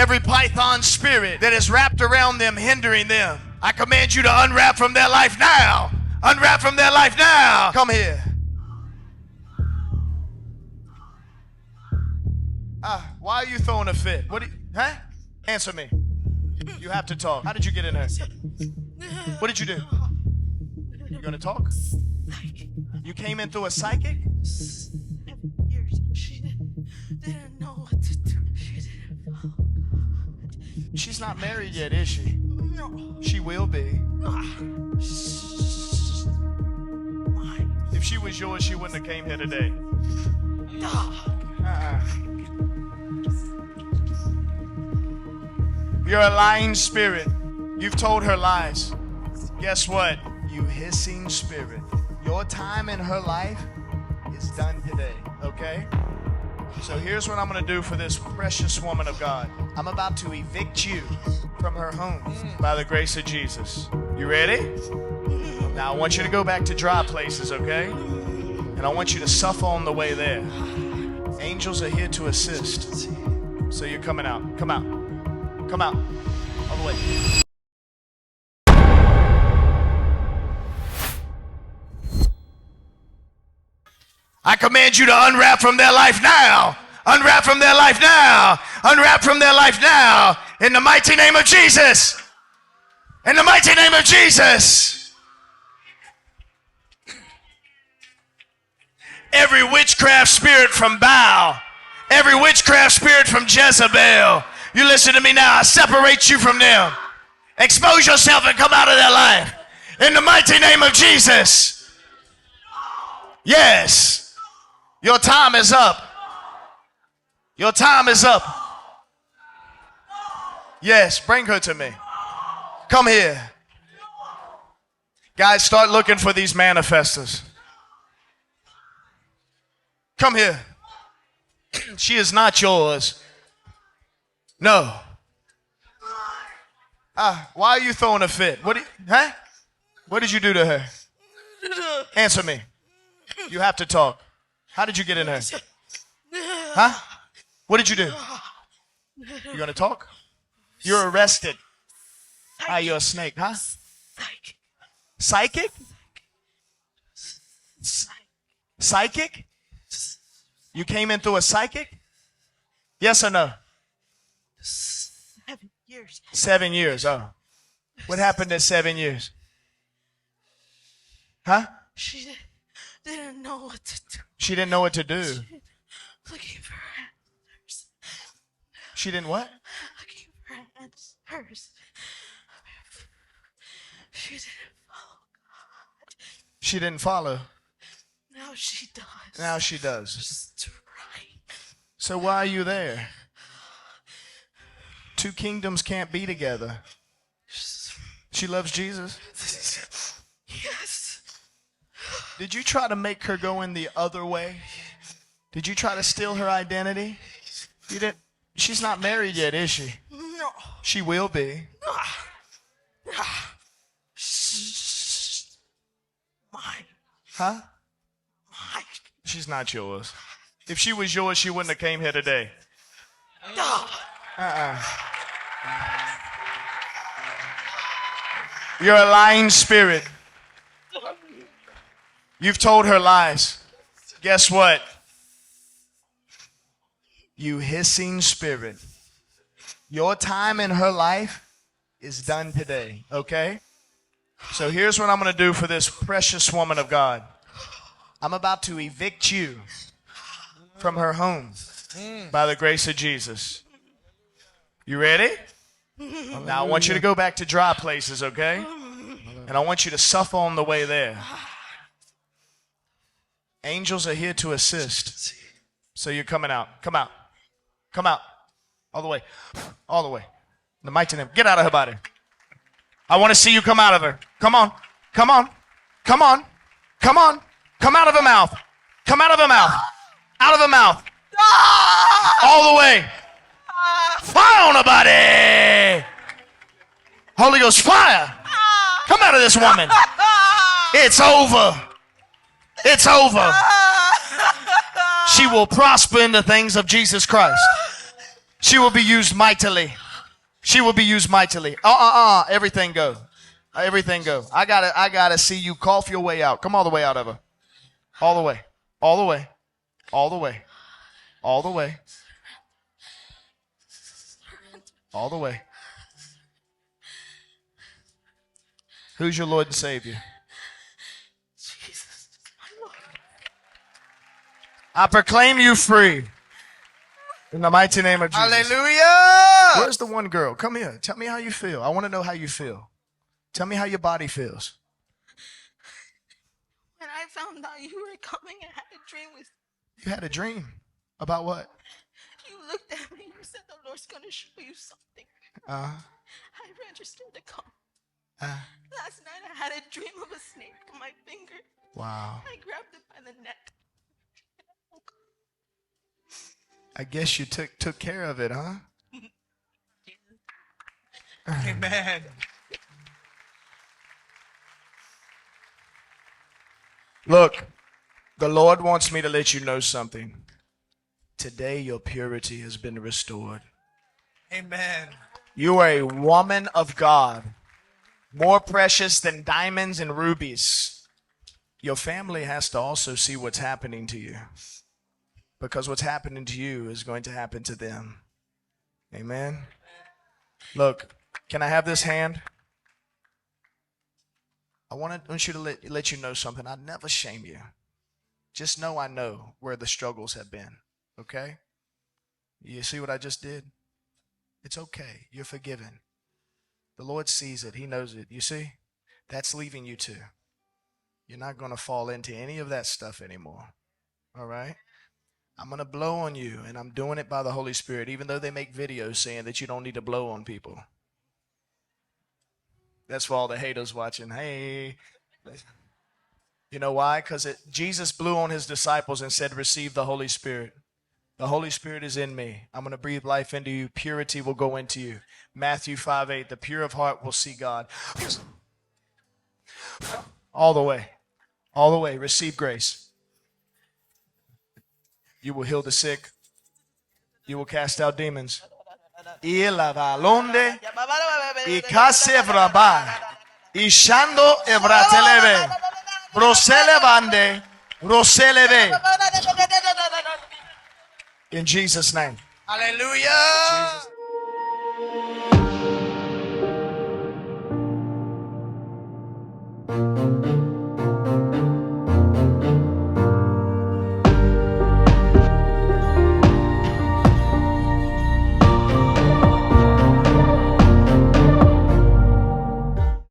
Every python spirit that is wrapped around them, hindering them, I command you to unwrap from their life now. Unwrap from their life now. Come here. Why are you throwing a fit? Huh? Answer me. You have to talk. How did you get in there? What did you do? You gonna talk? You came in through a psychic? 7 years. She didn't know what to do. She didn't follow God. She's not married yet, is she? No. She will be. If she was yours, she wouldn't have came here today. You're a lying spirit. You've told her lies. Guess what? You hissing spirit. Your time in her life is done today, okay? So here's what I'm going to do for this precious woman of God. I'm about to evict you from her home by the grace of Jesus. You ready? Now I want you to go back to dry places, okay? And I want you to suffer on the way there. Angels are here to assist. So you're coming out. Come out. Come out. All the way. I command you to unwrap from their life now. Unwrap from their life now. Unwrap from their life now. In the mighty name of Jesus. In the mighty name of Jesus. Every witchcraft spirit from Baal. Every witchcraft spirit from Jezebel. You listen to me now. I separate you from them. Expose yourself and come out of their life. In the mighty name of Jesus. Yes. Your time is up. Your time is up. Yes, bring her to me. Come here. Guys, start looking for these manifestors. Come here. She is not yours. No. Why are you throwing a fit? Huh? What did you do to her? Answer me. You have to talk. How did you get in there? Huh? What did you do? You gonna talk? You're arrested. You're a snake, huh? Psychic? Psychic? You came in through a psychic? Yes or no? 7 years. 7 years, oh. What happened in 7 years? Huh? She didn't know what to do. She didn't know what to do. Looking for answers. She didn't what? Looking for answers. She didn't follow God. She didn't follow. Now she does. Now she does. Just right. So why are you there? Two kingdoms can't be together. She loves Jesus. Yes. Did you try to make her go in the other way? Did you try to steal her identity? You didn't. She's not married yet, is she? No. She will be. Mine. Huh? Mine. She's not yours. If she was yours, she wouldn't have came here today. You're a lying spirit. You've told her lies. Guess what? You hissing spirit. Your time in her life is done today, okay? So here's what I'm going to do for this precious woman of God. I'm about to evict you from her home by the grace of Jesus. You ready? Now I want you to go back to dry places, okay? And I want you to suffer on the way there. Angels are here to assist. So you're coming out. Come out. Come out. All the way. All the way. In the mighty name. Get out of her body. I want to see you come out of her. Come on. Come on. Come on. Come on. Come out of her mouth. Come out of her mouth. Out of her mouth. All the way. Fire on her body. Holy Ghost fire. Come out of this woman. It's over. It's over. She will prosper in the things of Jesus Christ. She will be used mightily. She will be used mightily. Everything go. Everything go. I gotta see you cough your way out. Come all the way out of her. All the way. All the way. All the way. All the way. All the way. Who's your Lord and Savior? Jesus, my Lord. I proclaim you free. In the mighty name of Jesus. Hallelujah. Where's the one girl? Come here. Tell me how you feel. I want to know how you feel. Tell me how your body feels. When I found out you were coming, I had a dream with You had a dream. About what? you. Looked at me and you said the Lord's going to show you something. Uh, I registered to come. uh, Last night I had a dream of a snake on my finger. wow. I grabbed it by the neck. I guess you took care of it, huh? Amen. Look, the Lord wants me to let you know something. Today your purity has been restored. Amen. You are a woman of God, more precious than diamonds and rubies. Your family has to also see what's happening to you, because what's happening to you is going to happen to them. Amen. Look, can I have this hand? I want you to let you know something. I never shame you. Just know I know where the struggles have been. Okay? You see what I just did? It's okay. You're forgiven. The Lord sees it. He knows it. You see? That's leaving you too. You're not going to fall into any of that stuff anymore. All right? I'm going to blow on you, and I'm doing it by the Holy Spirit, even though they make videos saying that you don't need to blow on people. That's for all the haters watching. Hey. You know why? Because Jesus blew on his disciples and said, receive the Holy Spirit. The Holy Spirit is in me. I'm going to breathe life into you. Purity will go into you. Matthew 5:8, the pure of heart will see God. All the way. All the way. Receive grace. You will heal the sick. You will cast out demons. Ilavalonde ikasevraba ishando evrateleve broselevande roseleve. In Jesus' name. Hallelujah.